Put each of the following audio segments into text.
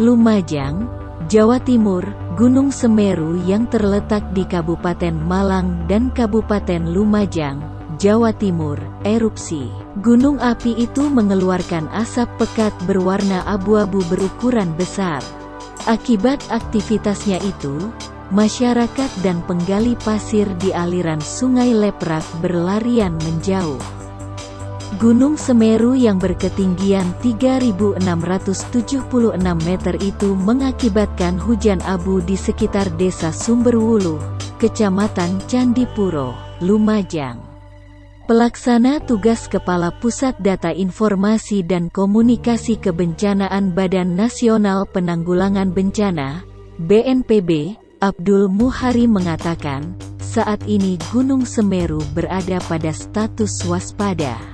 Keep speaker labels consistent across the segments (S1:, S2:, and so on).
S1: Lumajang, Jawa Timur. Gunung Semeru yang terletak di Kabupaten Malang dan Kabupaten Lumajang, Jawa Timur, erupsi. Gunung api itu mengeluarkan asap pekat berwarna abu-abu berukuran besar. Akibat aktivitasnya itu, masyarakat dan penggali pasir di aliran Sungai Leprak berlarian menjauh. Gunung Semeru yang berketinggian 3.676 meter itu mengakibatkan hujan abu di sekitar Desa Sumberwuluh, Kecamatan Candipuro, Lumajang. Pelaksana tugas Kepala Pusat Data Informasi dan Komunikasi Kebencanaan Badan Nasional Penanggulangan Bencana, BNPB, Abdul Muhari mengatakan, saat ini Gunung Semeru berada pada status waspada.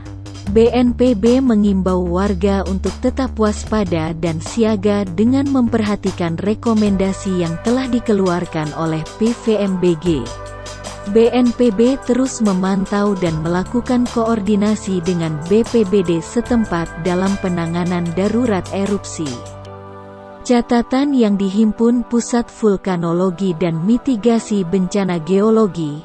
S1: BNPB mengimbau warga untuk tetap waspada dan siaga dengan memperhatikan rekomendasi yang telah dikeluarkan oleh PVMBG. BNPB terus memantau dan melakukan koordinasi dengan BPBD setempat dalam penanganan darurat erupsi. Catatan yang dihimpun Pusat Vulkanologi dan Mitigasi Bencana Geologi,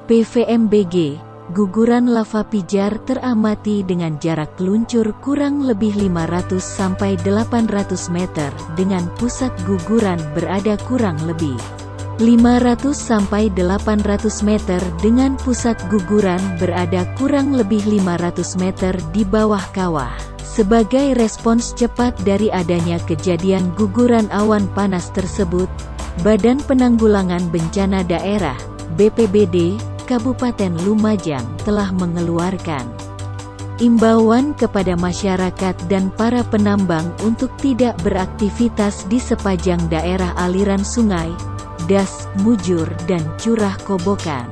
S1: PVMBG, guguran lava pijar teramati dengan jarak luncur kurang lebih 500–800 meter dengan pusat guguran berada kurang lebih 500–800 meter dengan pusat guguran berada kurang lebih 500 meter di bawah kawah. Sebagai respons cepat dari adanya kejadian guguran awan panas tersebut, Badan Penanggulangan Bencana Daerah, BPBD, Kabupaten Lumajang telah mengeluarkan imbauan kepada masyarakat dan para penambang untuk tidak beraktivitas di sepanjang daerah aliran sungai, das, mujur, dan curah kobokan.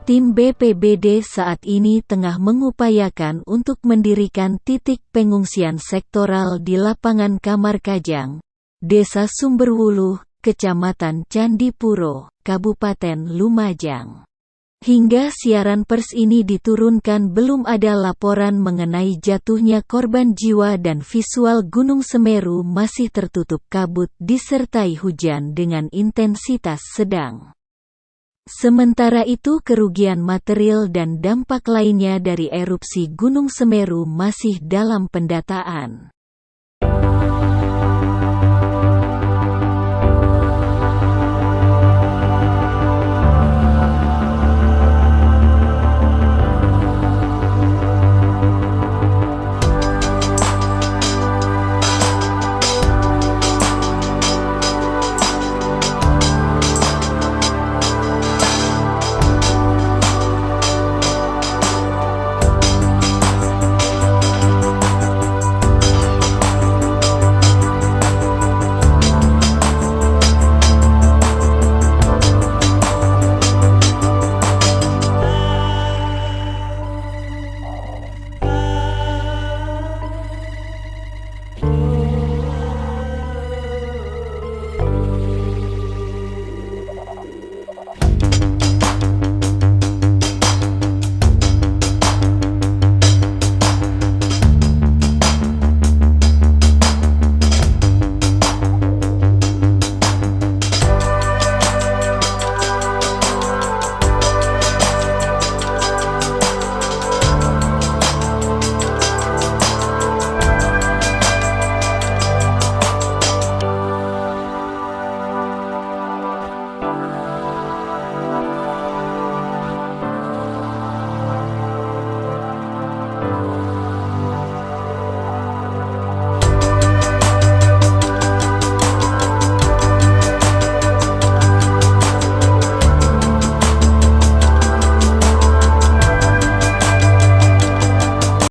S1: Tim BPBD saat ini tengah mengupayakan untuk mendirikan titik pengungsian sektoral di lapangan Kamar Kajang, Desa Sumberwuluh, Kecamatan Candipuro, Kabupaten Lumajang. Hingga siaran pers ini diturunkan belum ada laporan mengenai jatuhnya korban jiwa dan visual Gunung Semeru masih tertutup kabut disertai hujan dengan intensitas sedang. Sementara itu kerugian material dan dampak lainnya dari erupsi Gunung Semeru masih dalam pendataan.